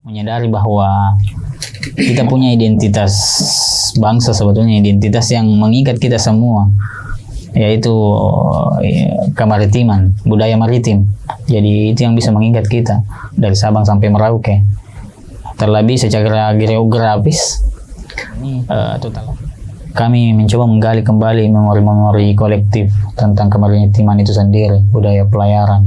menyadari bahwa kita punya identitas bangsa, sebetulnya identitas yang mengikat kita semua, yaitu kemaritiman, budaya maritim. Jadi itu yang bisa mengikat kita dari Sabang sampai Merauke. Terlebih secara geografis, total. Kami mencoba menggali kembali memori-memori kolektif tentang kemaritiman itu sendiri, budaya pelayaran.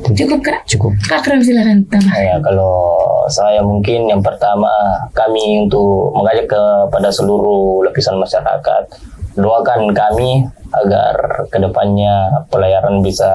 Cukup Kak? Cukup. Kak Akram silakan tambah. Ya, kalau saya mungkin yang pertama kami untuk mengajak kepada seluruh lapisan masyarakat, doakan kami agar kedepannya pelayaran bisa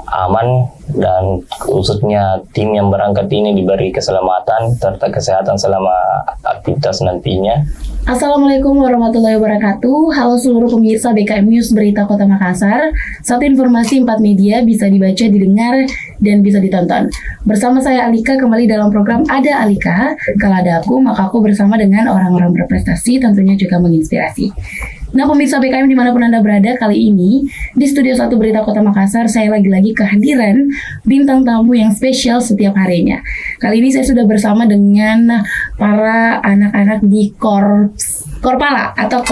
aman dan khususnya tim yang berangkat ini diberi keselamatan serta kesehatan selama aktivitas nantinya. Assalamualaikum warahmatullahi wabarakatuh. Halo seluruh pemirsa BKM News Berita Kota Makassar. Satu informasi 4 media bisa dibaca, didengar, dan bisa ditonton. Bersama saya Alika kembali dalam program Ada Alika. Kalau ada aku, maka aku bersama dengan orang-orang berprestasi, tentunya juga menginspirasi. Nah pemirsa BKM dimanapun Anda berada, kali ini di Studio 1 Berita Kota Makassar saya lagi-lagi kehadiran bintang tamu yang spesial setiap harinya. Kali ini saya sudah bersama dengan para anak-anak di Korpala atau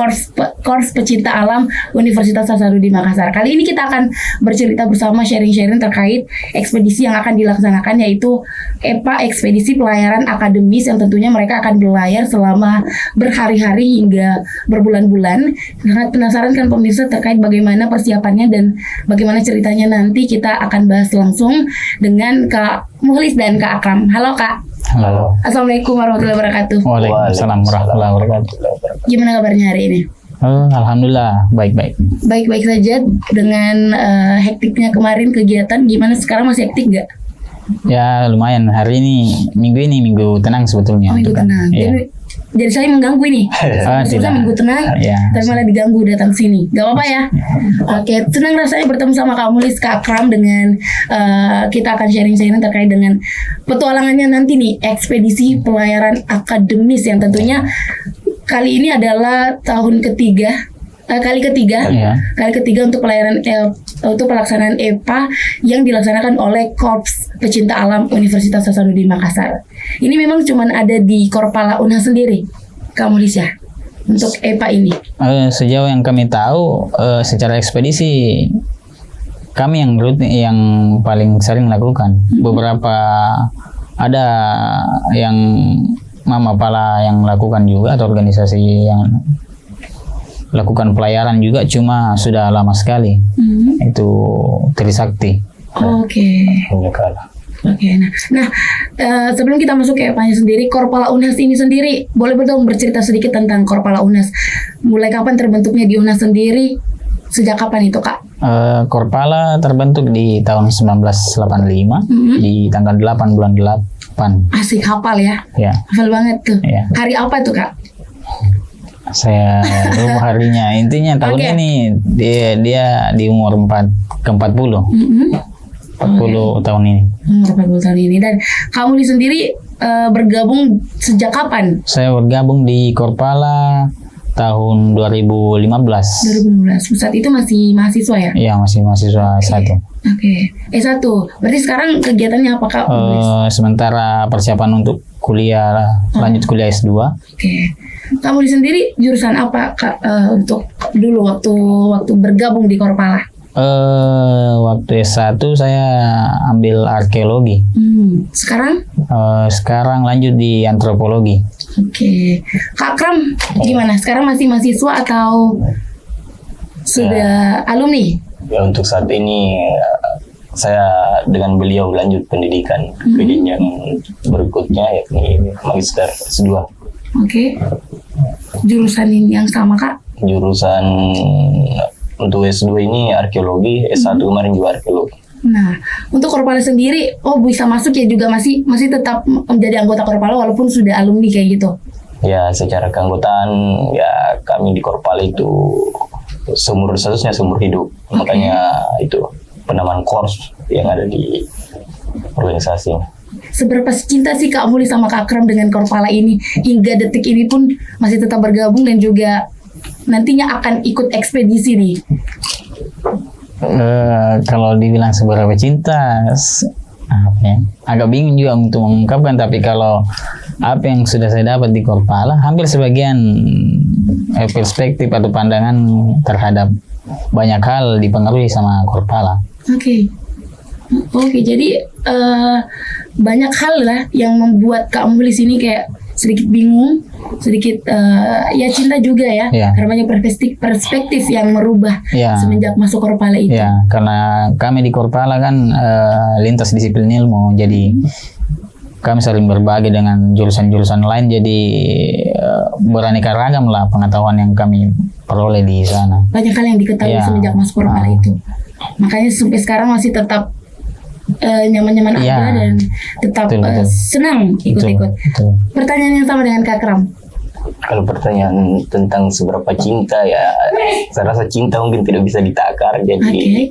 Korps Pecinta Alam Universitas Hasanuddin Makassar. Kali ini kita akan bercerita bersama, sharing-sharing terkait ekspedisi yang akan dilaksanakan, yaitu EPA, Ekspedisi Pelayaran Akademis, yang tentunya mereka akan berlayar selama berhari-hari hingga berbulan-bulan. Sangat penasaran kan pemirsa terkait bagaimana persiapannya dan bagaimana ceritanya, nanti kita akan bahas langsung dengan Kak Muhlis dan Kak Akram. Halo Kak. Halo. Assalamualaikum warahmatullahi wabarakatuh. Waalaikumsalam warahmatullahi wabarakatuh. Gimana kabarnya hari ini? Alhamdulillah baik-baik. Baik-baik saja dengan hektiknya kemarin kegiatan. Gimana sekarang, masih hektik nggak? Ya lumayan, hari ini minggu tenang sebetulnya. Oh, minggu tenang. Ya. Jadi saya mengganggu ini. Maksudnya minggu tenang, ya, tapi malah diganggu datang sini. Gak apa-apa ya. Oke, senang rasanya bertemu sama Kak Muhlis, Kak Akram, dengan kita akan sharing-sharing terkait dengan petualangannya nanti nih, ekspedisi pelayaran akademis yang tentunya kali ini adalah tahun ketiga. Kali ketiga untuk pelayaran untuk pelaksanaan EPA yang dilaksanakan oleh Korps Pecinta Alam Universitas Hasanuddin Makassar. Ini memang cuma ada di Korpala Unhas sendiri, Kak Muhlis ya, untuk EPA ini. Sejauh yang kami tahu, secara ekspedisi kami yang paling sering lakukan. Beberapa ada yang Mama Pala yang lakukan juga, atau organisasi yang lakukan pelayaran juga, cuma sudah lama sekali. Itu Trisakti. Oke. Nah, sebelum kita masuk ke EPA-nya sendiri, Korpala Unhas ini sendiri, boleh dong bercerita sedikit tentang Korpala Unhas. Mulai kapan terbentuknya di Unhas sendiri? Sejak kapan itu, Kak? Korpala terbentuk di tahun 1985, di tanggal 8 bulan 8. Asik, hafal ya? Ya. Hafal banget tuh. Ya. Hari apa tuh, Kak? Saya lupa harinya. Intinya tahun ini dia di umur 40. 40 tahun ini. 40 tahun ini. Dan kamu sendiri bergabung sejak kapan? Saya bergabung di Korpala tahun 2015. Saat itu masih mahasiswa ya? Iya, masih mahasiswa S1. Oke. S1. Berarti sekarang kegiatannya apa, Kak? Sementara persiapan untuk kuliah, lanjut kuliah S2. Oke. Kamu sendiri jurusan apa, Kak, untuk dulu waktu bergabung di Korpala? Waktu S1 saya ambil arkeologi. Sekarang? Sekarang lanjut di antropologi. Oke. Kak Akram gimana? Sekarang masih mahasiswa atau sudah alumni? Ya, untuk saat ini saya dengan beliau lanjut pendidikan ke jenjang berikutnya, yakni Magister S2. Oke. Jurusan yang sama, Kak? Jurusan untuk S2 ini arkeologi, S1 kemarin juga arkeologi. Nah, untuk Korpala sendiri, bisa masuk ya, juga masih tetap menjadi anggota Korpala walaupun sudah alumni kayak gitu? Ya, secara keanggotaan ya kami di Korpala itu statusnya seumur hidup. Makanya itu penamaan Korps yang ada di organisasi. Seberapa cinta sih Kak Muhlis sama Kak Akram dengan Korpala ini, hingga detik ini pun masih tetap bergabung dan juga nantinya akan ikut ekspedisi nih? Kalau dibilang seberapa cinta, apa ya, agak bingung juga untuk mengungkapkan, tapi kalau apa yang sudah saya dapat di Korpala, hampir sebagian perspektif atau pandangan terhadap banyak hal dipengaruhi sama Korpala. Oke. Oke, jadi banyak hal lah yang membuat Kak Mulis ini kayak sedikit bingung, sedikit ya cinta juga ya, Iya. karena banyak perspektif yang merubah Iya. semenjak masuk Korpala itu. Ya, karena kami di Korpala kan lintas disiplin ilmu, jadi kami saling berbagi dengan jurusan-jurusan lain, jadi beraneka ragam lah pengetahuan yang kami peroleh di sana. Banyak hal yang diketahui Iya. semenjak masuk Korpala itu. Makanya sampai sekarang masih tetap nyaman-nyaman Iya. aja dan tetap Betul. senang ikut-ikut. Betul. Pertanyaan yang sama dengan Kak Kram. Kalau pertanyaan tentang seberapa cinta ya, saya rasa cinta mungkin tidak bisa ditakar. Jadi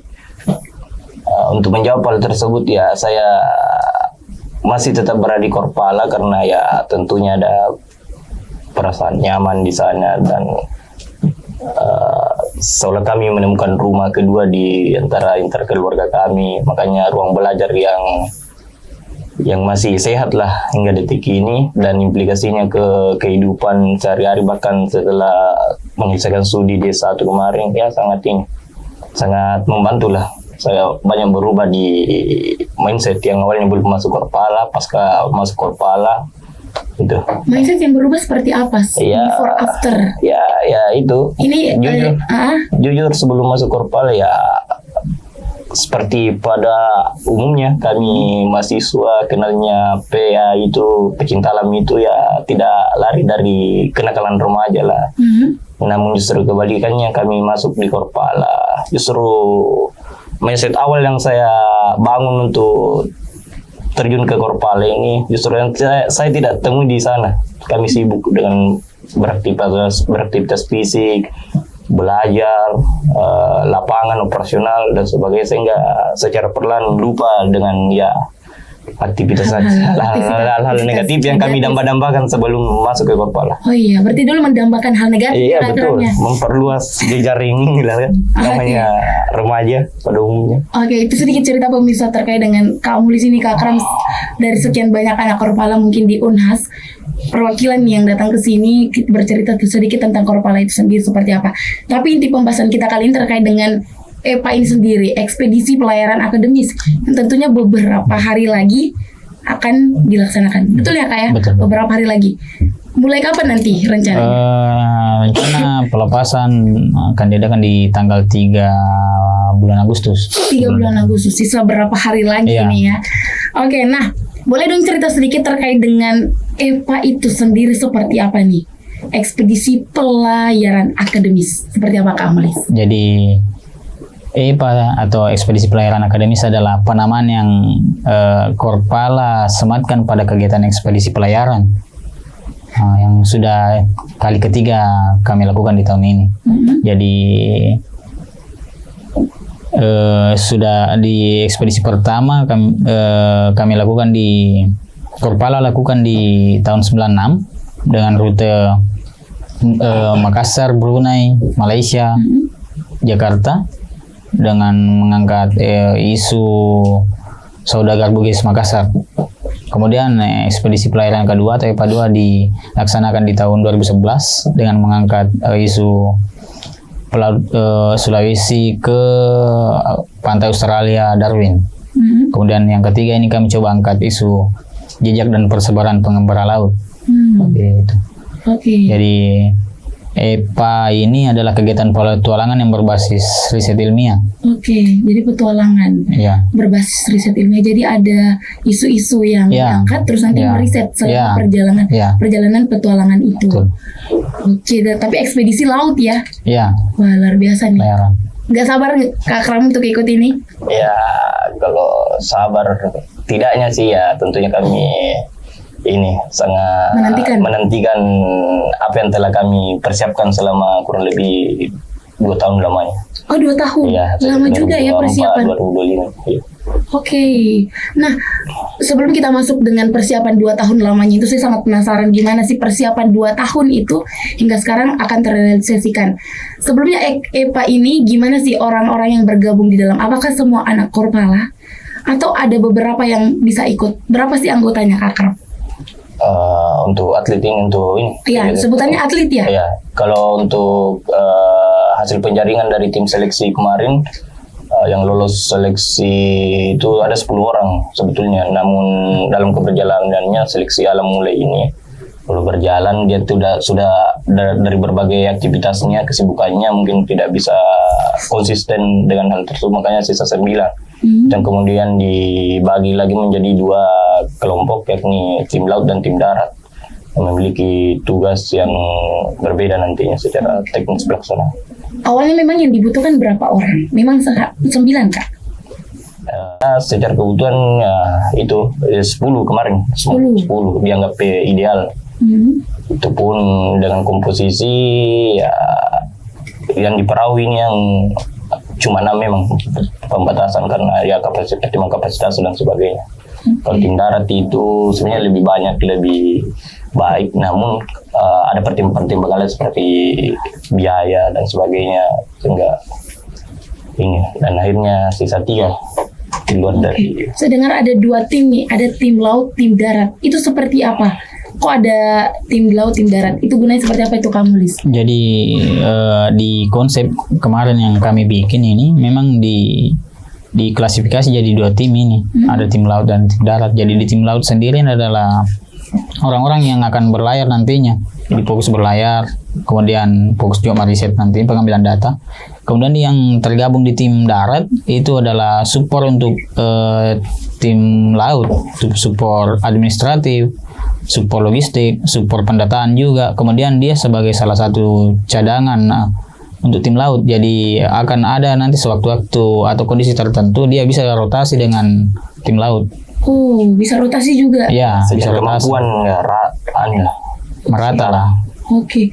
untuk menjawab hal tersebut ya, saya masih tetap berada di Korpala karena ya tentunya ada perasaan nyaman di sana, dan seolah kami menemukan rumah kedua di antara keluarga kami. Makanya ruang belajar yang masih sehat lah hingga detik ini, dan implikasinya ke kehidupan sehari-hari bahkan setelah menyelesaikan studi D1 kemarin ya sangat membantu lah. Saya banyak berubah di mindset yang awalnya belum masuk Korpala, pasca masuk Korpala itu. Mindset yang berubah seperti apa? Iya. Before after. Ya itu. Ini Jujur sebelum masuk Korpala ya, seperti pada umumnya kami mahasiswa kenalnya PA itu, pecinta alam itu ya tidak lari dari kenakalan remaja lah. Namun justru kebalikannya, kami masuk di Korpala, justru mindset awal yang saya bangun untuk terjun ke Korpala ini justru yang saya tidak temui di sana. Kami sibuk dengan beraktivitas fisik, belajar, lapangan operasional dan sebagainya, sehingga secara perlahan lupa dengan ya aktivitas hal-hal negatif yang kami dambakan sebelum masuk ke Korpala. Oh iya, berarti dulu mendambakan hal negatif. Iya betul, memperluas jejaring lah kan, namanya remaja pada umumnya. Oke, itu sedikit cerita pemirsa terkait dengan Kak Mulis ini, Kak Kram, dari sekian banyak anak Korpala mungkin di Unhas. Perwakilan yang datang ke sini bercerita sedikit tentang Korpala itu sendiri seperti apa. Tapi inti pembahasan kita kali ini terkait dengan EPA ini sendiri, ekspedisi pelayaran akademis, yang tentunya beberapa hari lagi akan dilaksanakan. Betul ya Kak ya? Betul. Beberapa hari lagi. Mulai kapan nanti rencananya? Rencana pelepasan akan diadakan di tanggal 3 bulan Agustus. 3 bulan Agustus, sisa berapa hari lagi Iya. ini ya. Oke, nah boleh dong cerita sedikit terkait dengan EPA itu sendiri seperti apa nih? Ekspedisi pelayaran akademis, seperti apa Kak Mulis? Jadi EPA atau ekspedisi pelayaran akademis adalah penamaan yang Korpala sematkan pada kegiatan ekspedisi pelayaran yang sudah kali ketiga kami lakukan di tahun ini. Jadi sudah di ekspedisi pertama kami lakukan di Korpala lakukan di tahun 96 dengan rute Makassar, Brunei, Malaysia, Jakarta, dengan mengangkat isu saudagar Bugis Makassar. Kemudian ekspedisi pelayaran kedua atau EPA 2 dilaksanakan di tahun 2011 dengan mengangkat isu Pelaut Sulawesi ke pantai Australia Darwin. Kemudian yang ketiga ini kami coba angkat isu jejak dan persebaran pengembara laut. Gitu. Jadi EPA ini adalah kegiatan petualangan yang berbasis riset ilmiah. Jadi petualangan berbasis riset ilmiah. Jadi ada isu-isu yang diangkat terus nanti meriset selama perjalanan petualangan itu. Betul. Tapi ekspedisi laut ya? Wah luar biasa nih. Nggak sabar Kak Kram untuk ikut ini? Ya kalau sabar tidaknya sih ya, tentunya kami ini sangat menantikan apa yang telah kami persiapkan selama kurang lebih 2 tahun lamanya. Oh 2 tahun? Iya, lama juga ya persiapan. 2025. Iya. Nah sebelum kita masuk dengan persiapan 2 tahun lamanya itu, saya sangat penasaran gimana sih persiapan 2 tahun itu hingga sekarang akan terrealisasikan. Sebelumnya EPA ini gimana sih orang-orang yang bergabung di dalam? Apakah semua anak Korpala? Atau ada beberapa yang bisa ikut? Berapa sih anggotanya Kak Akrab? Untuk atlet ini, untuk ini. Iya, sebutannya atlet ya? Ya, kalau untuk hasil penjaringan dari tim seleksi kemarin, yang lolos seleksi itu ada 10 orang sebetulnya. Namun dalam keberjalanannya seleksi alam mulai ini kalau berjalan dia sudah dari berbagai aktivitasnya, kesibukannya mungkin tidak bisa konsisten dengan hal tersebut, makanya sisa 9. Dan kemudian dibagi lagi menjadi 2 kelompok, yakni tim laut dan tim darat, yang memiliki tugas yang berbeda nantinya secara teknis pelaksanaan. Awalnya memang yang dibutuhkan berapa orang? Memang 9 Kak? Secara kebutuhan itu 10 kemarin, 10 dianggap ideal. Itu pun dengan komposisi ya, yang di perahu ini yang cuma 6 memang pembatasan karena ya kapasitas dan sebagainya. Kalau tim darat itu sebenarnya lebih banyak, lebih baik, namun ada pertimbangan lain seperti biaya dan sebagainya, sehingga ini, dan akhirnya sisa 3 di luar dari. Saya dengar ada 2 tim nih, ada tim laut, tim darat. Itu seperti apa? Kok ada tim laut, tim darat? Itu gunanya seperti apa itu kamu, Lis? Jadi di konsep kemarin yang kami bikin ini memang diklasifikasi jadi 2 tim ini. Ada tim laut dan tim darat. Jadi di tim laut sendiri adalah orang-orang yang akan berlayar nantinya. Jadi fokus berlayar, kemudian fokus juga riset nanti pengambilan data. Kemudian yang tergabung di tim darat itu adalah support untuk tim laut, support administratif, support logistik, support pendataan juga. Kemudian dia sebagai salah satu cadangan untuk tim laut. Jadi akan ada nanti sewaktu-waktu atau kondisi tertentu dia bisa rotasi dengan tim laut. Oh, bisa rotasi juga? Ya, bisa rotasi. Kemampuan merata lah. Oke.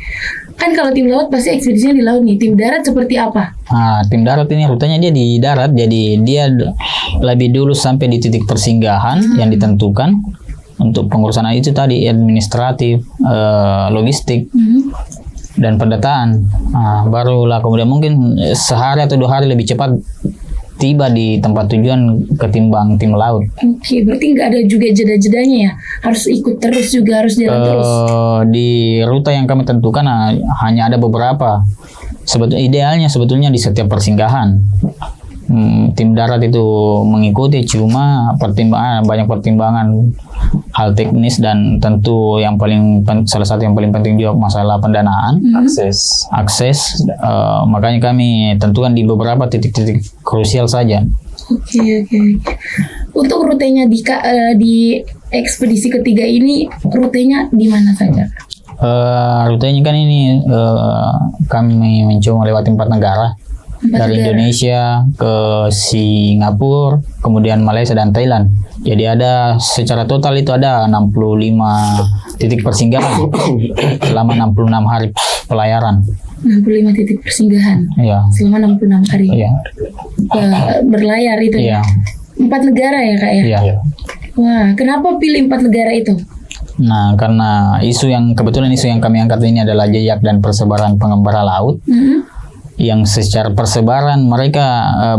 Kan kalau tim laut pasti ekspedisinya di laut nih. Tim darat seperti apa? Nah, tim darat ini rutenya dia di darat. Jadi dia lebih dulu sampai di titik persinggahan yang ditentukan. Untuk pengurusan itu tadi administratif, logistik, dan pendataan. Nah, barulah kemudian mungkin sehari atau 2 hari lebih cepat tiba di tempat tujuan ketimbang tim laut. Oke, berarti nggak ada juga jeda-jedanya ya? Harus ikut terus juga, harus jalan terus? Di rute yang kami tentukan hanya ada beberapa. Idealnya sebetulnya di setiap persinggahan. Tim darat itu mengikuti, cuma banyak pertimbangan hal teknis dan tentu yang salah satu yang paling penting juga masalah pendanaan, akses. Makanya kami tentukan di beberapa titik-titik krusial saja. Oke. Untuk rutenya di ekspedisi ketiga ini, rutenya di mana saja? Rutenya kan ini kami mencoba melewati 4 negara. Dari Indonesia ke Singapura, kemudian Malaysia dan Thailand. Jadi ada secara total itu ada 65 titik persinggahan selama 66 hari pelayaran. 65 titik persinggahan. Iya. Selama 66 hari. Iya. Berlayar itu ya. 4 negara ya, Kak ya? Iya. Wah, kenapa pilih 4 negara itu? Nah, karena kebetulan isu yang kami angkat ini adalah jejak dan persebaran pengembara laut. Yang secara persebaran mereka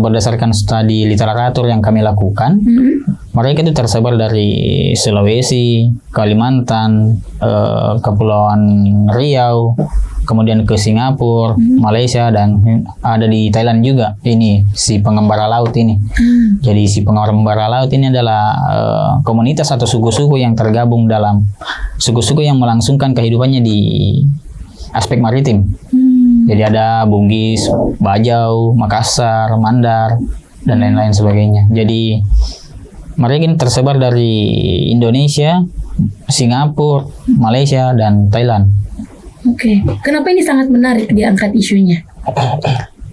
berdasarkan studi literatur yang kami lakukan, mereka itu tersebar dari Sulawesi, Kalimantan, Kepulauan Riau, kemudian ke Singapura, Malaysia, dan ada di Thailand juga. Ini si pengembara laut ini. Jadi si pengembara laut ini adalah komunitas atau suku-suku yang tergabung dalam suku-suku yang melangsungkan kehidupannya di aspek maritim. Jadi ada Bugis, Bajau, Makassar, Mandar, dan lain-lain sebagainya. Jadi mereka ini tersebar dari Indonesia, Singapura, Malaysia, dan Thailand. Oke. Kenapa ini sangat menarik diangkat isunya?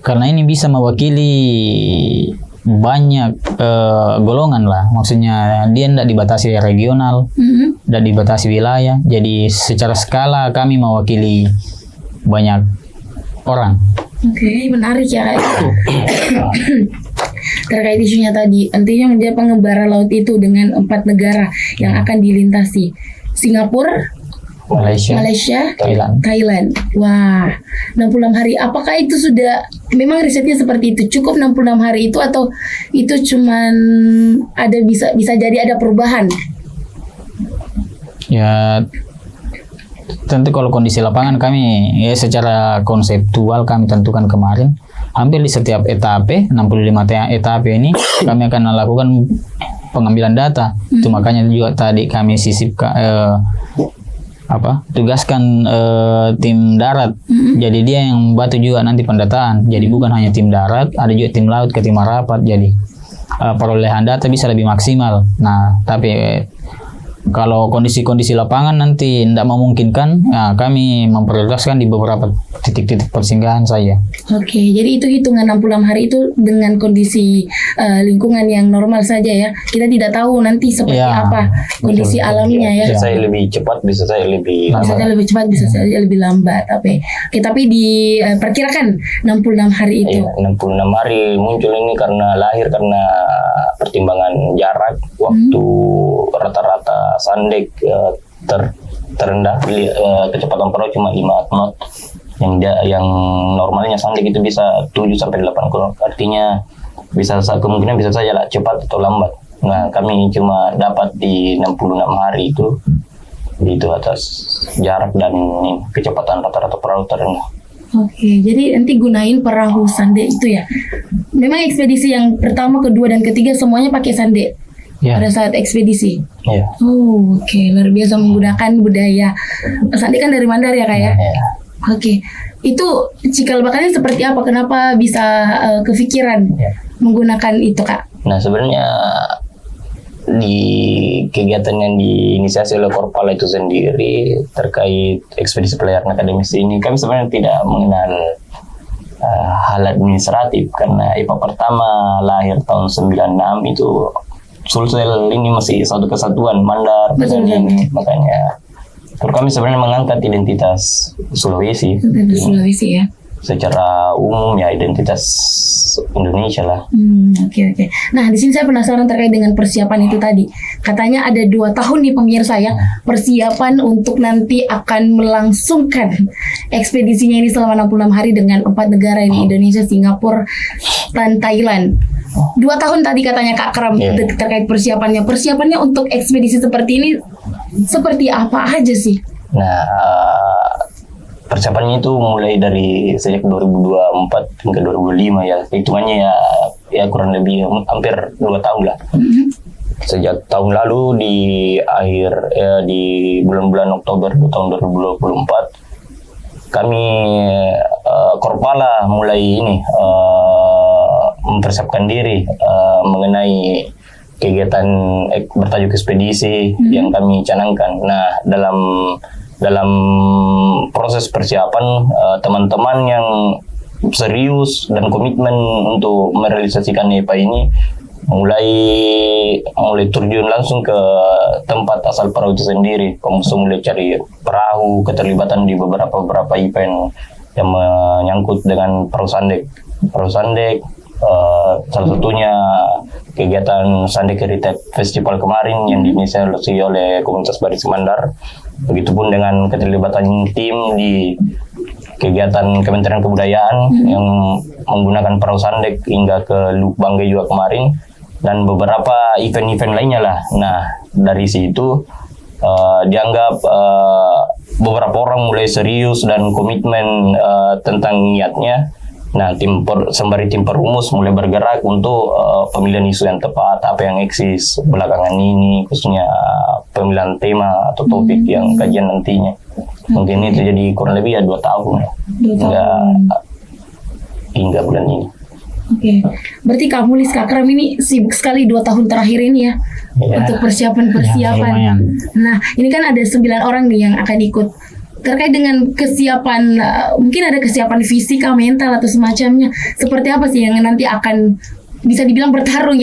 Karena ini bisa mewakili banyak golongan lah. Maksudnya dia tidak dibatasi regional, tidak dibatasi wilayah. Jadi secara skala kami mewakili banyak orang. Oke, menarik ya Kak. Terkait isunya tadi, intinya menjadi pengembara laut itu dengan 4 negara yang akan dilintasi. Singapura, Malaysia, Thailand. Wah, 66 hari. Apakah itu sudah memang risetnya seperti itu? Cukup 66 hari itu atau itu cuman ada bisa jadi ada perubahan? Ya, tentu kalau kondisi lapangan kami ya secara konseptual kami tentukan kemarin hampir di setiap etape 65 etape ini kami akan melakukan pengambilan data. Itu makanya juga tadi kami tugaskan tim darat. Jadi dia yang bantu juga nanti pendataan. Jadi bukan hanya tim darat, ada juga tim laut ke tim rapat. Jadi perolehan data bisa lebih maksimal. Nah, tapi kalau kondisi-kondisi lapangan nanti tidak memungkinkan, nah, kami memprioritaskan di beberapa titik-titik persinggahan saja. Oke, jadi itu hitungan 66 hari itu dengan kondisi lingkungan yang normal saja ya. Kita tidak tahu nanti seperti apa kondisi alamnya ya. Bisa saya lebih cepat, bisa saya lebih lambat. Bisa saya lebih cepat, bisa saya lebih lambat. Tapi diperkirakan 66 hari itu. Iya, 66 hari muncul ini karena lahir karena pertimbangan jarak, waktu rata-rata Sandek terendah kecepatan perahu cuma 5 knot. Yang normalnya Sandek itu bisa 7 sampai 8 knot. Artinya kemungkinan bisa saja lah cepat atau lambat. Nah, kami cuma dapat di 66 hari itu atas jarak dan kecepatan rata-rata perahu terendah. Oke, jadi nanti gunain perahu Sandek itu ya. Memang ekspedisi yang pertama, kedua, dan ketiga semuanya pakai Sandek. Pada saat ekspedisi. Oh, oke. Luar biasa menggunakan budaya. Sandek kan dari Mandar ya, Kak ya? Oke. Itu cikal bakalnya seperti apa? Kenapa bisa kepikiran menggunakan itu, Kak? Nah, sebenarnya di kegiatan yang diinisiasi oleh Korpala itu sendiri terkait ekspedisi pelayaran akademis ini, kami sebenarnya tidak mengenal hal administratif karena IPA pertama lahir tahun 96 itu Sulsel ini masih satu kesatuan Mandar, makanya kami sebenarnya mengangkat identitas Sulawesi. Sulawesi ya. Secara umum ya identitas Indonesia lah. Oke. Nah, di sini saya penasaran terkait dengan persiapan itu tadi. Katanya ada 2 tahun nih pemirsa ya, persiapan untuk nanti akan melangsungkan ekspedisinya ini selama 66 hari dengan 4 negara ini, Indonesia, Singapura, dan Thailand. 2 tahun tadi katanya Kak Kram terkait persiapannya. Persiapannya untuk ekspedisi seperti ini seperti apa aja sih? Nah, persiapannya itu mulai dari sejak 2024 hingga 2005 ya. Hitungannya ya kurang lebih hampir 2 tahun lah. Sejak tahun lalu di di bulan-bulan Oktober tahun 2024 kami Korpala mulai mempersiapkan diri mengenai kegiatan bertajuk ekspedisi yang kami canangkan. Nah, dalam proses persiapan teman-teman yang serius dan komitmen untuk merealisasikan IPA ini mulai terjun langsung ke tempat asal perahu itu sendiri. Mulai cari perahu, keterlibatan di beberapa event yang menyangkut dengan perahu Sandek. Salah satunya kegiatan Sandek Heritage Festival kemarin yang diinisiasi oleh komunitas Baris Mandar. Begitupun dengan keterlibatan tim di kegiatan Kementerian Kebudayaan yang menggunakan perahu Sandek hingga ke Luk Banggai juga kemarin, dan beberapa event-event lainnya lah. Nah, dari situ dianggap beberapa orang mulai serius dan komitmen tentang niatnya. Nah, sembari tim perumus mulai bergerak untuk pemilihan isu yang tepat, apa yang eksis belakangan ini, khususnya pemilihan tema atau topik yang kajian nantinya. Mungkin itu jadi kurang lebih 2 tahun. Hingga bulan ini. Oke. Berarti Kak Mulis, Kak Kram ini sibuk sekali 2 tahun terakhir ini ya. Untuk persiapan. Nah, ini kan ada 9 orang nih yang akan ikut. Terkait dengan kesiapan, mungkin ada kesiapan fisik, mental atau semacamnya. Seperti apa sih yang nanti akan bisa dibilang bertarung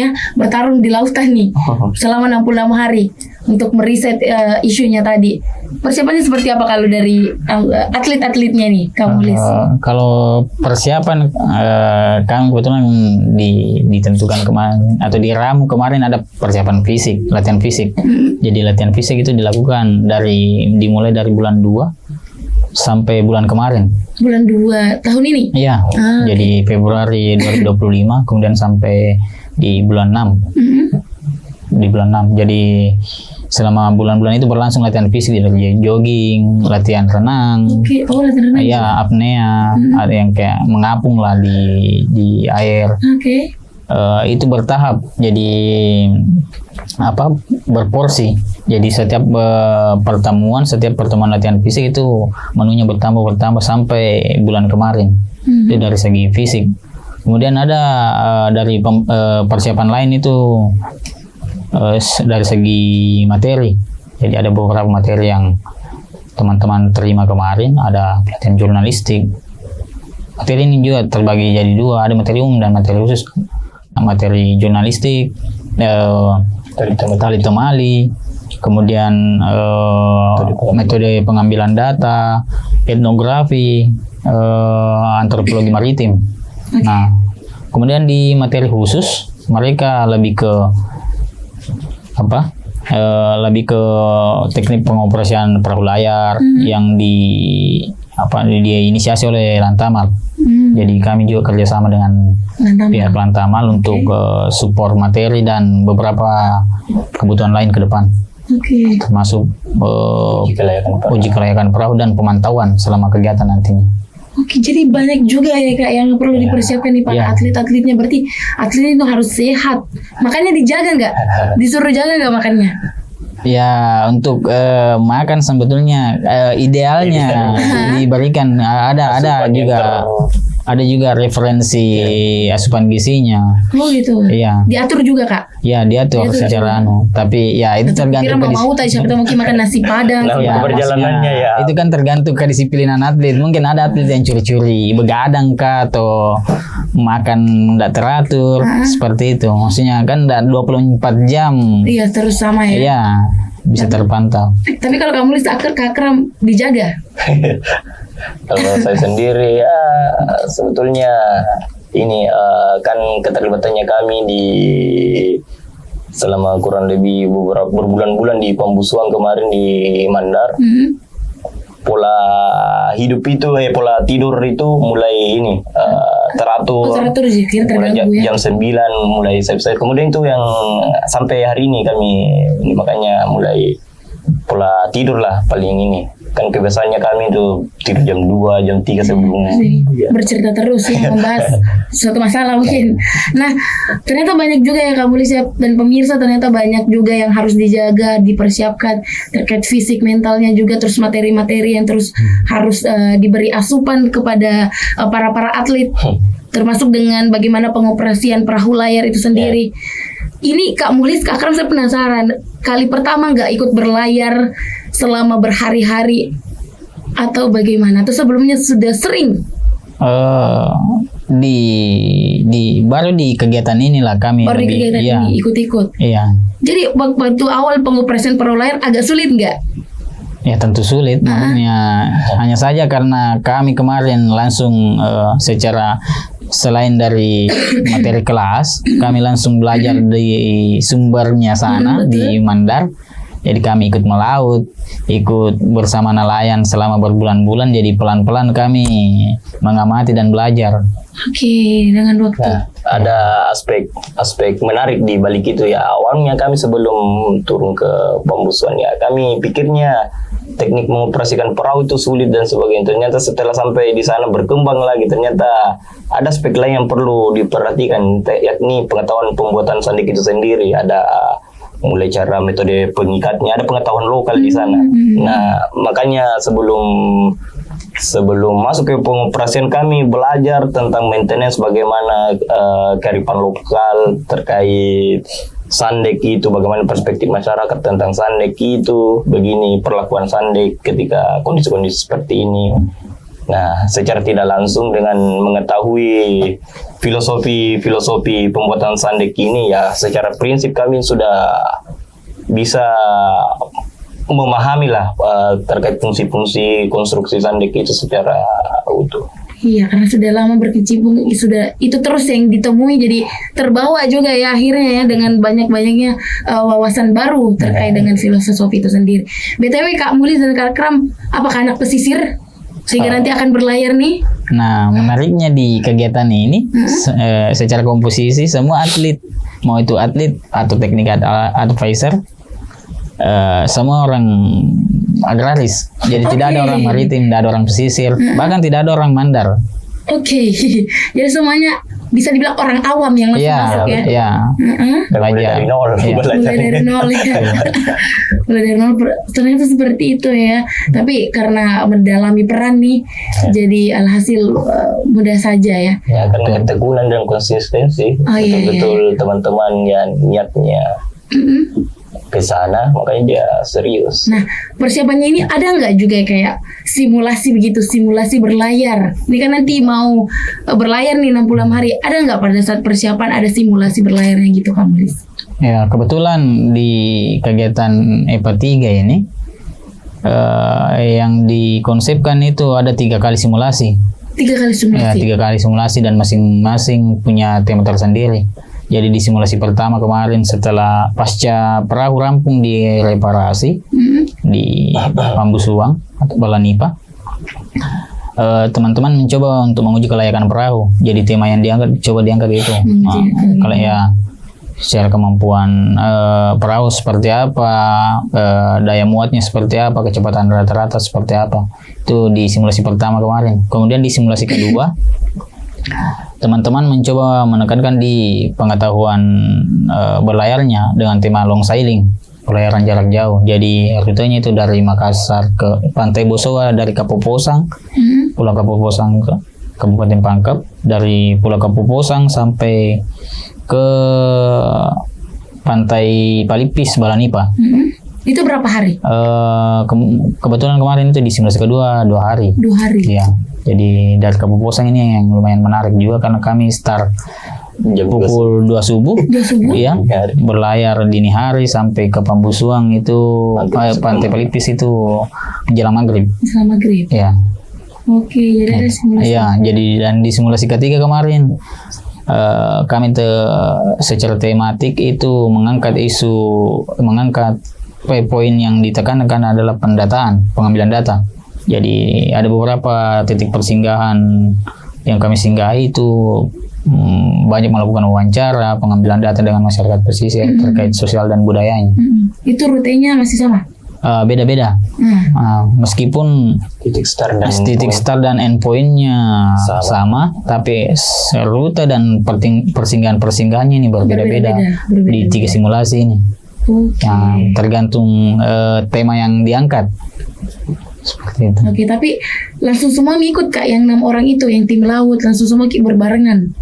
di lautan nih selama 66 hari. untuk meriset isunya tadi. Persiapannya seperti apa kalau dari atlet-atletnya nih, Kak Mulis? Kalau persiapan kami kebetulan ditentukan kemarin atau diramu kemarin ada persiapan fisik, latihan fisik. Jadi latihan fisik itu dilakukan dimulai dari bulan 2 sampai bulan kemarin. Bulan 2 tahun ini? Iya. Jadi Februari 2025 kemudian sampai di bulan 6. Di bulan 6. Jadi selama bulan-bulan itu berlangsung latihan fisik, jogging, latihan renang. Oke, latihan renang. Iya, apnea, ada yang kayak mengapung lah di air. Oke. Itu bertahap. Jadi berporsi. Jadi setiap pertemuan latihan fisik itu menunya bertambah sampai bulan kemarin. Itu dari segi fisik. Kemudian ada dari persiapan lain itu dari segi materi. Jadi ada beberapa materi yang teman-teman terima kemarin. Ada pelatihan jurnalistik. Materi ini juga terbagi jadi 2, ada materi umum dan materi khusus. Materi jurnalistik, tali temali, kemudian metode pengambilan data, etnografi, antropologi maritim. Nah, kemudian di materi khusus mereka lebih ke teknik pengoperasian perahu layar yang diinisiasi oleh Lantamal. Jadi kami juga kerjasama dengan pihak Lantamal untuk support materi dan beberapa kebutuhan lain ke depan. Termasuk uji kelayakan perahu dan pemantauan selama kegiatan nantinya. Oke, jadi banyak juga ya Kak yang perlu dipersiapkan nih para atlet-atletnya. Berarti atletnya itu harus sehat. Makanya dijaga nggak? Disuruh jaga nggak makannya? Ya, untuk makan sebetulnya idealnya diberikan ada juga referensi asupan gizinya. Oh gitu. Iya. Diatur juga Kak? Ya, diatur secara Tapi ya itu tergantung. Kira mau tadi siapa tahu mungkin makan nasi padang. Perjalanannya ya. Itu kan tergantung kedisiplinan atlet. Mungkin ada atlet yang curi-curi begadang kah atau makan tidak teratur seperti itu. Maksudnya kan 24 jam. Iya, terus sama ya. Iya, bisa terpantau. Tapi kalau kamu lihat Akram dijaga. Kalau saya sendiri ya sebetulnya ini kan keterlibatannya kami selama kurang lebih berbulan-bulan di Pambusuan kemarin di Mandar. Pola hidup itu pola tidur itu mulai teratur. Teratur sih, jam 9 mulai saya. Kemudian itu yang sampai hari ini kami makanya mulai pola tidur lah paling ini. Kan kebiasaannya kami itu tidur jam 2, jam 3 sebelum bercerita terus ya, membahas suatu masalah mungkin. Nah, ternyata banyak juga ya kamu lihat dan pemirsa, ternyata banyak juga yang harus dijaga, dipersiapkan terkait fisik, mentalnya juga, terus materi-materi yang terus harus diberi asupan kepada para atlet, termasuk dengan bagaimana pengoperasian perahu layar itu sendiri. Ini Kak Mulis, Kak Akram, saya penasaran, kali pertama nggak ikut berlayar selama berhari-hari atau bagaimana? Atau sebelumnya sudah sering? Baru di kegiatan inilah kami baru di kegiatan ini ikut-ikut. Iya. Jadi waktu awal pengoperasian perahu layar agak sulit nggak? Ya tentu sulit, hanya saja karena kami kemarin langsung secara selain dari materi kelas, kami langsung belajar di sumbernya sana di Mandar. Jadi kami ikut melaut, ikut bersama nelayan selama berbulan-bulan. Jadi pelan-pelan kami mengamati dan belajar. Oke, dengan waktu. Nah, ada aspek menarik di balik itu ya. Awalnya kami sebelum turun ke Pambusuan ya, kami pikirnya teknik mengoperasikan perahu itu sulit dan sebagainya. Ternyata setelah sampai di sana berkembang lagi, ternyata ada aspek lain yang perlu diperhatikan, yakni pengetahuan pembuatan sandek itu sendiri. Ada mulai cara metode pengikatnya, ada pengetahuan lokal di sana. Nah, makanya sebelum masuk ke pengoperasian kami belajar tentang maintenance, bagaimana kearifan lokal terkait sandek itu, bagaimana perspektif masyarakat tentang sandek itu, begini perlakuan sandek ketika kondisi-kondisi seperti ini. Nah, secara tidak langsung dengan mengetahui filosofi pembuatan sandek ini ya, secara prinsip kami sudah bisa memahami lah terkait fungsi-fungsi konstruksi Sandek itu secara utuh. Iya, karena sudah lama berkecimpung, sudah itu terus yang ditemui, jadi terbawa juga ya akhirnya ya dengan banyak-banyaknya wawasan baru terkait dengan filosofi itu sendiri. BTW Kak Mulis dan Kak Kram, apakah anak pesisir sehingga nanti akan berlayar nih? Nah, menariknya di kegiatan ini secara komposisi semua atlet, mau itu atlet atau teknik advisor, semua orang agraris. Jadi tidak ada orang maritim, tidak ada orang pesisir, bahkan tidak ada orang Mandar. Oke. Jadi semuanya bisa dibilang orang awam yang masuk ya. Iya. Dan mulai dari nol. Mulai dari nol ya. Mulai dari nol, ternyata seperti itu ya. Tapi karena mendalami peran nih, jadi alhasil mudah saja ya. Ya, karena ketekunan dan konsistensi. Betul-betul teman-teman yang niatnya ke sana, makanya dia serius. Nah, persiapannya ini ada nggak juga kayak simulasi begitu, simulasi berlayar? Ini kan nanti mau berlayar nih 66 hari. Ada nggak pada saat persiapan ada simulasi berlayarnya gitu, Kak Mulis? Ya, kebetulan di kegiatan EPA 3 ini yang dikonsepkan itu ada 3 kali simulasi. 3 kali simulasi? Ya, 3 kali simulasi dan masing-masing punya tema tersendiri. Jadi di simulasi pertama kemarin setelah pasca perahu rampung di reparasi di Pambusuang atau Balanipa, teman-teman mencoba untuk menguji kelayakan perahu. Jadi tema yang diangkat itu. Kalau ya secara kemampuan perahu seperti apa, daya muatnya seperti apa, kecepatan rata-rata seperti apa. Itu di simulasi pertama kemarin. Kemudian di simulasi kedua teman-teman mencoba menekankan di pengetahuan berlayarnya dengan tema long sailing, pelayaran jarak jauh. Jadi rutenya itu dari Makassar ke Pantai Bosowa, dari Kapuposang, Pulau Kapuposang ke Kabupaten Pangkep, dari Pulau Kapuposang sampai ke Pantai Palipis, Balanipa. Itu berapa hari? Kebetulan kemarin itu di simulasi kedua 2 hari. 2 hari. Iya. Jadi dari Kapuposang ini yang lumayan menarik juga karena kami start pukul 2 subuh. 2 subuh? Iya. Berlayar dini hari sampai ke Pambusuang itu Pantai Palipis itu menjelang maghrib. Menjelang maghrib. Iya. Oke, jadi ada simulasi. Iya, jadi dan di simulasi ketiga kemarin kami secara tematik itu mengangkat poin yang ditekankan adalah pendataan, pengambilan data. Jadi ada beberapa titik persinggahan yang kami singgahi itu banyak melakukan wawancara, pengambilan data dengan masyarakat pesisir terkait sosial dan budayanya. Itu rutenya masih sama? Beda-beda. Meskipun titik start dan endpointnya sama, tapi rute dan persinggahannya ini berbeda-beda di 3 simulasi ini. Yang tergantung tema yang diangkat. Seperti itu. Oke, tapi langsung semua ngikut Kak yang 6 orang itu, yang tim laut langsung semua berbarengan.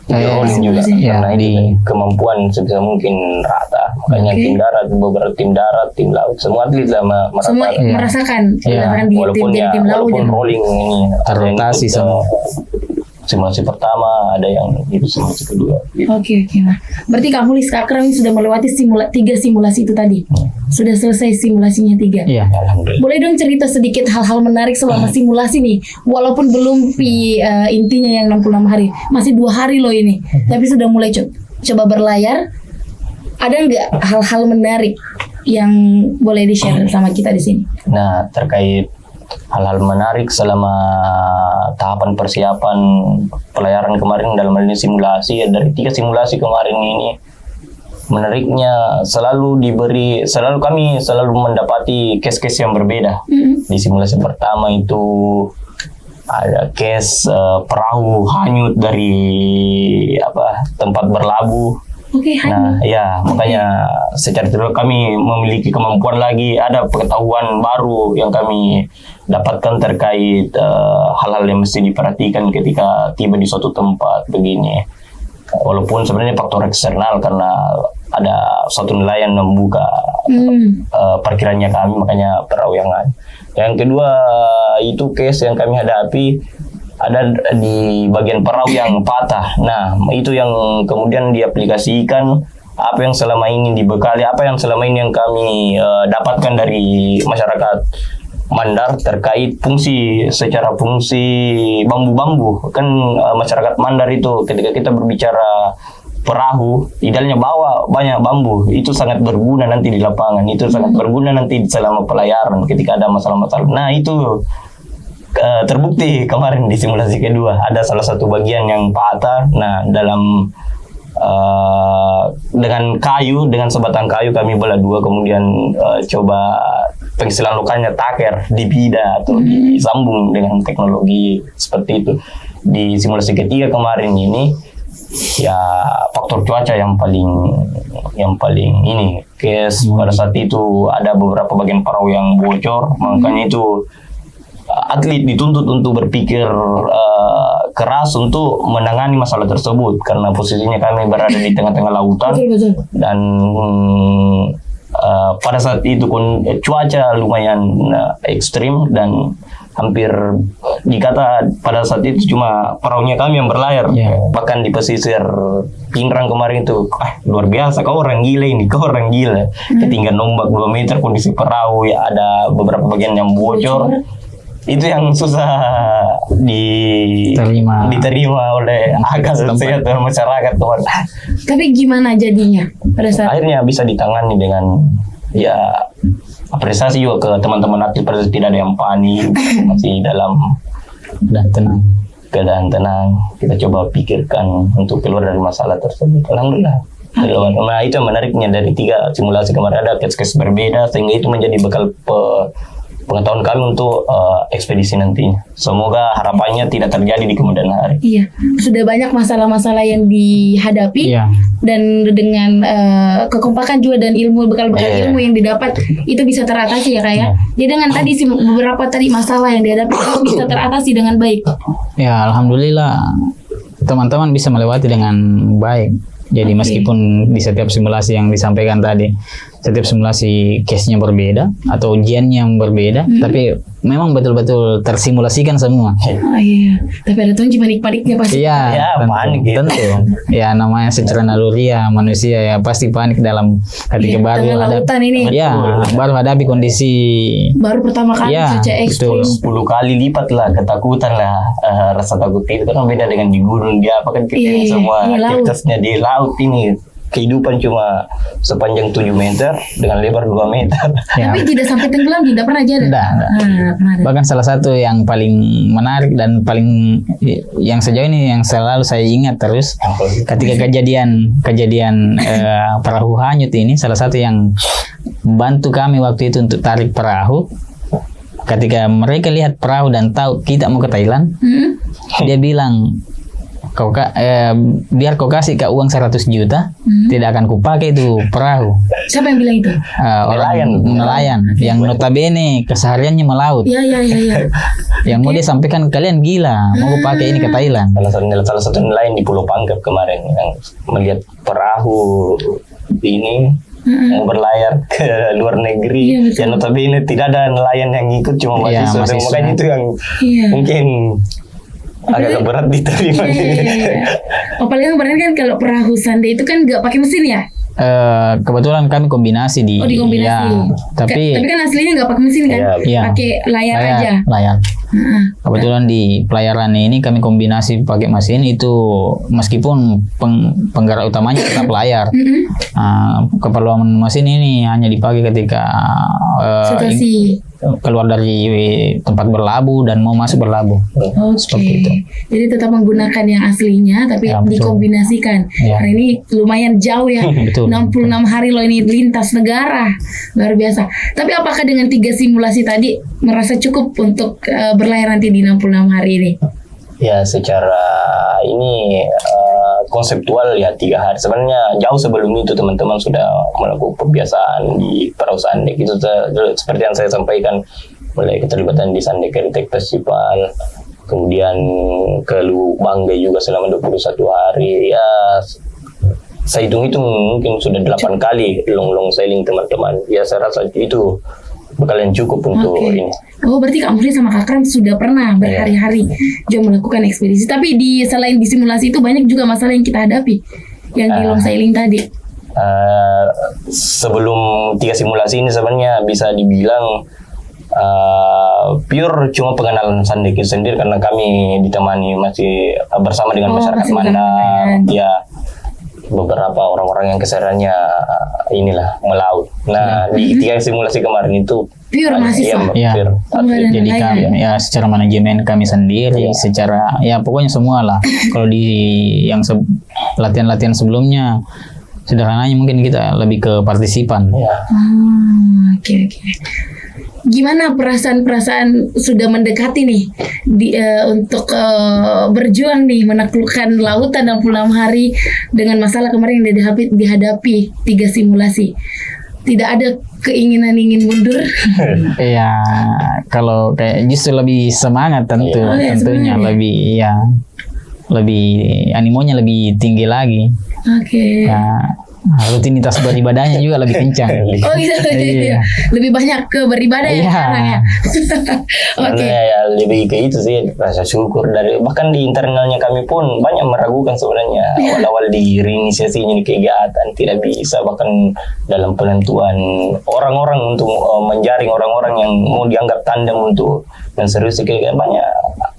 Juga karena ini kemampuan sebisa mungkin rata, makanya tim darat, beberapa tim darat, tim laut, semua atlet sama semua merasakan di walaupun tim laut, walaupun rolling ini terrotasi semua. Simulasi pertama, ada yang itu simulasi kedua. Oke. Nah, berarti Kak Mulis, Kak Kram sudah melewati 3 simulasi itu tadi. Sudah selesai simulasinya 3. Iya, alhamdulillah. Boleh dong cerita sedikit hal-hal menarik selama simulasi nih. Walaupun belum intinya yang 66 hari, masih 2 hari loh ini. Tapi sudah mulai coba berlayar. Ada nggak hal-hal menarik yang boleh di-share sama kita di sini? Nah, terkait hal-hal menarik selama tahapan persiapan pelayaran kemarin dalam hal ini simulasi, ya dari 3 simulasi kemarin ini menariknya selalu kami mendapati case-case yang berbeda. Di simulasi pertama itu ada case perahu hanyut dari tempat berlabuh. Nah, ya makanya secara tidak kami memiliki kemampuan lagi, ada pengetahuan baru yang kami dapatkan terkait hal-hal yang mesti diperhatikan ketika tiba di suatu tempat begini. Walaupun sebenarnya faktor eksternal karena ada suatu nelayan membuka parkirannya kami, makanya perahu yang lain. Yang kedua itu case yang kami hadapi ada di bagian perahu yang patah. Nah, itu yang kemudian diaplikasikan apa yang selama ini dibekali, apa yang selama ini yang kami dapatkan dari masyarakat Mandar terkait secara fungsi bambu-bambu. Kan masyarakat Mandar itu ketika kita berbicara perahu, idealnya bawa banyak bambu. Itu sangat berguna nanti di lapangan. Itu sangat berguna nanti selama pelayaran ketika ada masalah-masalah. Nah, itu terbukti kemarin di simulasi kedua. Ada salah satu bagian yang patah. Nah, dalam dengan sebatang kayu kami belah dua, kemudian coba pengisilan lukanya taker, dibida atau disambung dengan teknologi seperti itu. Di simulasi ketiga kemarin ini, ya faktor cuaca yang paling ini. Pada saat itu ada beberapa bagian perahu yang bocor, makanya itu atlet dituntut untuk berpikir keras untuk menangani masalah tersebut, karena posisinya kami berada di tengah-tengah lautan. Dan pada saat itu cuaca lumayan ekstrim dan hampir dikata pada saat itu cuma perahunya kami yang berlayar. Bahkan di pesisir Pinrang kemarin itu luar biasa, kau orang gila ini, kau orang gila. Ketinggian ombak 2 meter, kondisi perahu ya ada beberapa bagian yang bocor. Itu yang susah diterima oleh akal sehat masyarakat. Tapi gimana jadinya pada saat akhirnya bisa ditangani dengan ya apresiasi juga ke teman-teman atlet, pada tidak ada yang panik, masih dalam keadaan tenang. Kita coba pikirkan untuk keluar dari masalah tersebut. Alhamdulillah. Nah, itu yang menariknya dari 3 simulasi kemarin, ada case-case berbeda, sehingga itu menjadi bekal pengetahuan kami untuk ekspedisi nantinya. Semoga harapannya tidak terjadi di kemudian hari. Iya, sudah banyak masalah-masalah yang dihadapi, dan dengan kekompakan juga dan bekal-bekal ilmu yang didapat itu bisa teratasi ya Kak ya. Jadi dengan tadi beberapa masalah yang dihadapi itu bisa teratasi dengan baik. Ya, alhamdulillah teman-teman bisa melewati dengan baik. Jadi meskipun di setiap simulasi yang disampaikan tadi, setiap simulasi case-nya berbeda atau ujiannya yang berbeda, tapi memang betul-betul tersimulasikan semua. Oh iya, tapi ada tuh panik-paniknya pasti. Iya, panik tentu. Ya, namanya secara naluri ya manusia ya pasti panik dalam ketika baru baru hadapi kondisi baru pertama kali cuaca ekstrim. 10 kali lipat lah ketakutan lah, rasa takut itu kan beda dengan di gunung. Dia apa kan kita semua aktivitasnya di laut ini. Kehidupan cuma sepanjang 7 meter dengan lebar 2 meter. Tapi tidak sampai tenggelam, tidak pernah jadi. Bahkan salah satu yang paling menarik dan yang sejauh ini yang selalu saya ingat terus, ketika kejadian perahu hanyut ini, salah satu yang bantu kami waktu itu untuk tarik perahu. Ketika mereka lihat perahu dan tahu kita mau ke Thailand, dia bilang, biar kau kasih ke uang 100 juta, tidak akan kupakai itu perahu. Siapa yang bilang itu? Nelayan yang notabene kesehariannya melaut. Iya. Yang mau dia sampaikan, kalian gila, mau kupakai ini ke Thailand. Salah satu nelayan di Pulau Pangkep kemarin yang melihat perahu ini mau berlayar ke luar negeri, yang notabene tidak ada nelayan yang ikut, cuma mahasiswa. Makanya itu yang mungkin agak berat diterima. Apalagi kemarin kan kalau perahu Sande itu kan nggak pakai mesin ya? Kebetulan kami kombinasi di tapi kan aslinya nggak pakai mesin kan? Pakai layar aja. Layar. Kebetulan di pelayaran ini kami kombinasi pakai mesin itu, meskipun penggerak utamanya tetap layar. Keperluan mesin ini hanya dipakai ketika keluar dari tempat berlabuh dan mau masuk berlabuh. Seperti itu. Jadi tetap menggunakan yang aslinya tapi dikombinasikan. Karena ini lumayan jauh ya. 66 hari loh ini lintas negara. Luar biasa. Tapi apakah dengan 3 simulasi tadi merasa cukup untuk berlayar nanti di 66 hari ini? Ya, secara ini konseptual ya 3 hari. Sebenarnya jauh sebelum itu teman-teman sudah melakukan pembiasaan di perahu Sandek. Itu seperti yang saya sampaikan, mulai keterlibatan di Sandek Heritage Festival, kemudian ke Lubangga juga selama 21 hari. Ya, saya hitung-hitung mungkin sudah 8 kali long sailing teman-teman. Ya, saya rasa itu bekal yang cukup untuk ini. Oh, berarti Kak Mufri sama Kak Kram sudah pernah berhari-hari juga melakukan ekspedisi. Tapi selain di simulasi itu banyak juga masalah yang kita hadapi yang di long sailing tadi. sebelum 3 simulasi ini sebenarnya bisa dibilang pure cuma pengenalan Sandik itu sendiri, karena kami ditemani masih bersama dengan masyarakat masih Manda, bersama. ya beberapa orang-orang yang kesehariannya inilah melaut. Nah di 3 simulasi kemarin itu Pure mahasiswa. Iya. pure. Nggak ada Jadi nelayan. kami ya secara manajemen kami sendiri, Iya. secara ya pokoknya semua lah. Kalau di yang latihan-latihan sebelumnya sederhananya mungkin kita lebih ke partisipan. Ya. Oke. Gimana perasaan sudah mendekati nih untuk berjuang nih menaklukkan lautan 66 hari dengan masalah kemarin yang dihadapi 3 simulasi. Tidak ada keinginan ingin mundur. Iya, kalau kayak justru lebih semangat tentu, Oh, iya, tentunya semangat. lebih animonya lebih tinggi lagi. Oke. Ya, rutinitas beribadahnya juga lebih kencang. Oh gitu. Iya. Lebih banyak ke beribadah ya Iya. sekarang ya. Oke. Karena ya lebih ke itu sih, rasa syukur dari bahkan di internalnya kami pun banyak meragukan sebenarnya. Iya. Awal-awal di inisiasi ini kegiatan tidak bisa, bahkan dalam penentuan orang-orang untuk menjaring orang-orang yang mau dianggap tandem untuk menseriusi kegiatan, banyak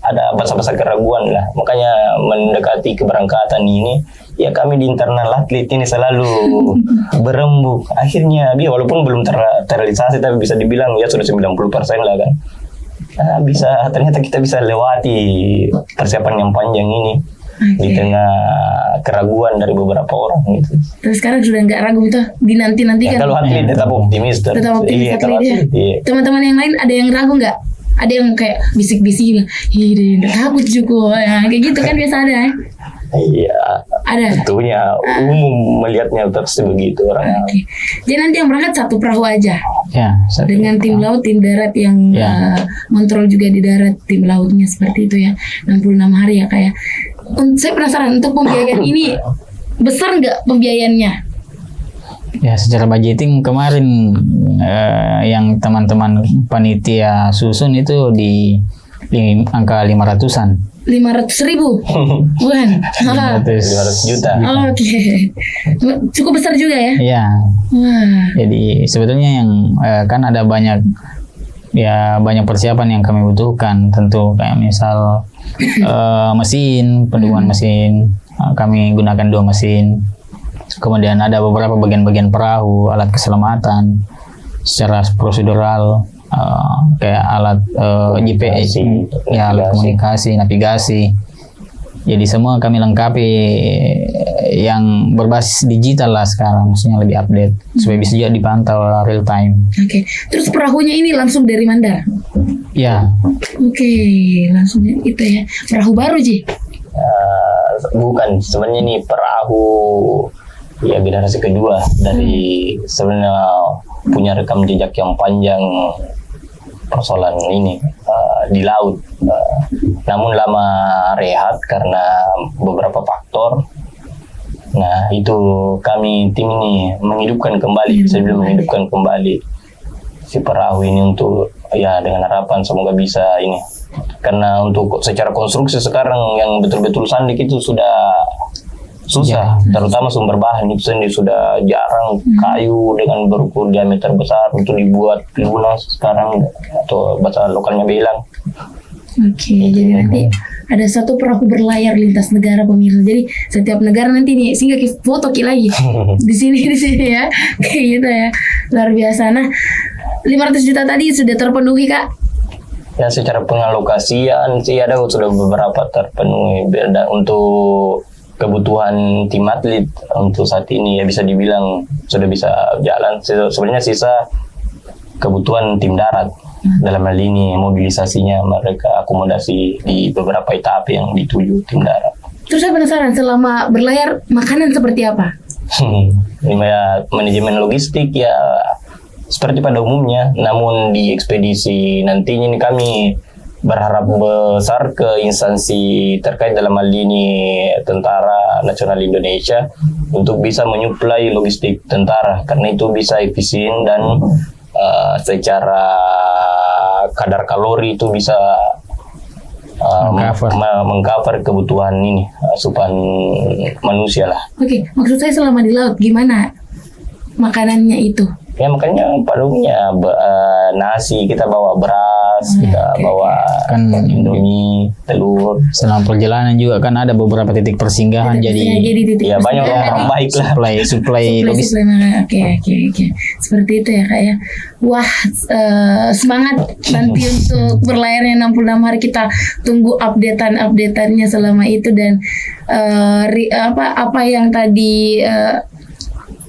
ada basa-basa keraguan lah. Makanya mendekati keberangkatan ini, ya kami di internal atlet ini selalu berembuk. Akhirnya dia walaupun belum terrealisasi, tapi bisa dibilang ya sudah 90% lah kan. Nah, ternyata kita bisa lewati persiapan yang panjang ini di tengah keraguan dari beberapa orang gitu. Terus sekarang sudah nggak ragu itu dinanti-nantikan. Ya, kalau atlet tetap optimis. Tetap optimis Iya, atlet kalau ya. atlet, iya. Teman-teman yang lain ada yang ragu nggak? Ada yang kayak bisik-bisik bilang, "Ih, udah takut juga." Ya, kayak gitu kan biasa ada. Iya. Ada. Tentunya umum melihatnya pasti begitu orang. Oke. Jadi nanti yang berangkat satu perahu aja Ya, satu. dengan tim laut, tim darat yang Ya. kontrol juga di darat, tim lautnya seperti itu ya. 66 hari ya kayak. Saya penasaran untuk pembiayaan ini besar nggak pembiayaannya? Ya, secara budgeting kemarin yang teman-teman panitia susun itu di angka 500-an. 500.000 bukan? 500 juta. Oke. Cukup besar juga ya? Iya. Wah. Jadi sebetulnya yang kan ada banyak persiapan yang kami butuhkan, tentu kayak misal mesin, pendungan mesin, kami gunakan 2 mesin. Kemudian ada beberapa bagian-bagian perahu, alat keselamatan, secara prosedural kayak alat GPS, ya alat komunikasi, navigasi. Jadi semua kami lengkapi yang berbasis digital lah sekarang, maksudnya lebih update supaya bisa juga dipantau real time. Oke. Terus perahunya ini langsung dari Mandar? Ya, Oke, langsung itu ya. Perahu baru, Ji? Bukan, sebenarnya ini perahu ya generasi kedua dari sebenarnya punya rekam jejak yang panjang persoalan ini di laut. Namun lama rehat karena beberapa faktor. Nah, itu kami tim ini menghidupkan kembali, saya bilang menghidupkan kembali si perahu ini untuk ya dengan harapan semoga bisa ini. Karena untuk secara konstruksi sekarang yang betul-betul sandik itu sudah susah, terutama sumber bahan itu sendiri sudah jarang. Kayu dengan berukur diameter besar untuk dibuat lunas sekarang, atau bahasa lokalnya bilang. Oke, jadi nanti ada satu perahu berlayar lintas negara pemirsa. Jadi setiap negara nanti nih singgah foto lagi di sini ya, kayak gitu ya, luar biasa. Nah, 500 juta tadi sudah terpenuhi Kak? Ya secara pengalokasian sih ada sudah beberapa terpenuhi. Dan untuk kebutuhan tim atlet untuk saat ini ya bisa dibilang sudah bisa jalan. Sebenarnya sisa kebutuhan tim darat. Dalam hal ini mobilisasinya mereka akomodasi di beberapa tahap yang dituju tim darat. Terus saya penasaran selama berlayar makanan seperti apa? Ini ya manajemen logistik ya seperti pada umumnya, namun di ekspedisi nantinya ini kami berharap besar ke instansi terkait, dalam hal ini Tentara Nasional Indonesia, untuk bisa menyuplai logistik tentara, karena itu bisa efisien dan secara kadar kalori itu bisa mengcover kebutuhan ini asupan manusia lah. Oke, maksud saya selama di laut gimana makanannya itu? Ya makanya padunya nasi, kita bawa beras, kita bawa Kan indomie, telur. selama perjalanan juga kan ada beberapa titik persinggahan, jadi titik Ya banyak orang baik lah. supply logistik. Oke. Seperti itu ya Kak ya. Wah, semangat nanti untuk berlayarnya 66 hari, kita tunggu updateannya selama itu, dan apa yang tadi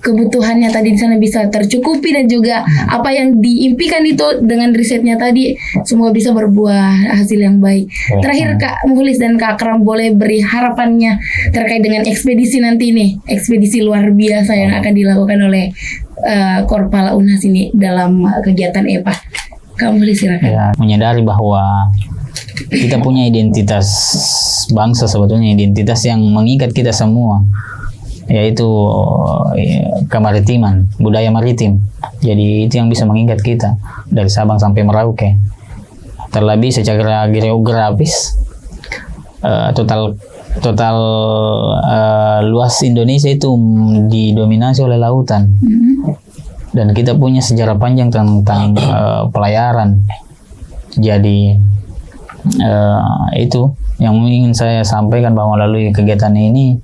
kebutuhannya tadi di sana bisa tercukupi, dan juga apa yang diimpikan itu dengan risetnya tadi semua bisa berbuah hasil yang baik. Terakhir Kak Mukhlis dan Kak Akram, boleh beri harapannya terkait dengan ekspedisi nanti nih, ekspedisi luar biasa yang akan dilakukan oleh Korpala Unhas ini dalam kegiatan EPA. Kak Mukhlis silakan. Ya, menyadari bahwa kita punya identitas bangsa, sebetulnya identitas yang mengikat kita semua, yaitu kemaritiman, budaya maritim. Jadi itu yang bisa mengikat kita dari Sabang sampai Merauke. Terlebih secara geografis, total luas Indonesia itu didominasi oleh lautan. Dan kita punya sejarah panjang tentang pelayaran. Jadi itu yang ingin saya sampaikan, bahwa melalui kegiatan ini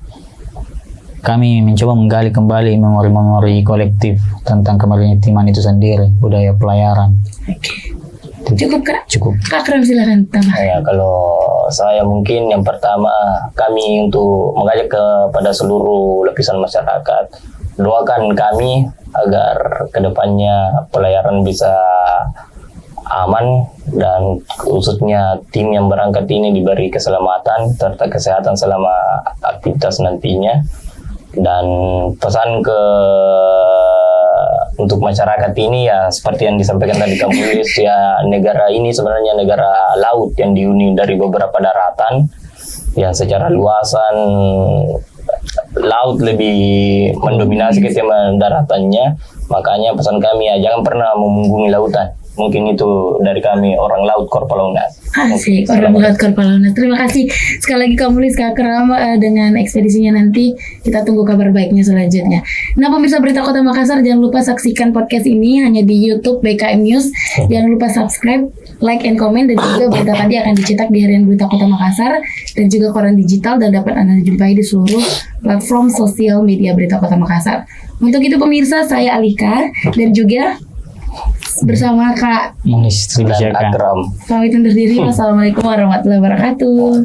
kami mencoba menggali kembali memori-memori kolektif tentang kemaritiman itu sendiri, budaya pelayaran. Cukup Kak? Cukup. Kak Akram silakan tambah. Ya, kalau saya mungkin yang pertama, kami untuk mengajak kepada seluruh lapisan masyarakat, doakan kami agar kedepannya pelayaran bisa aman, dan khususnya tim yang berangkat ini diberi keselamatan serta kesehatan selama aktivitas nantinya. Dan pesan untuk masyarakat ini ya seperti yang disampaikan tadi Kak Mukhlis, ya negara ini sebenarnya negara laut yang dihuni dari beberapa daratan yang secara luasan laut lebih mendominasi ketimbang daratannya. Makanya pesan kami ya jangan pernah memunggungi lautan. Mungkin itu dari kami, orang laut Korpala Unhas. Asik, orang laut Korpala Unhas. Terima kasih sekali lagi Kak Mukhlis, Kak Akram, dengan ekspedisinya nanti. Kita tunggu kabar baiknya selanjutnya. Nah, pemirsa Berita Kota Makassar, jangan lupa saksikan podcast ini hanya di YouTube BKM News. Jangan lupa subscribe, like, and comment. Dan juga berita tadi akan dicetak di Harian Berita Kota Makassar dan juga koran digital, dan dapat Anda jumpai di seluruh platform sosial media Berita Kota Makassar. Untuk itu pemirsa, saya Alika dan juga bersama Kak Mukhlis Dan Akram. pamit undur diri. Wassalamualaikum warahmatullahi wabarakatuh.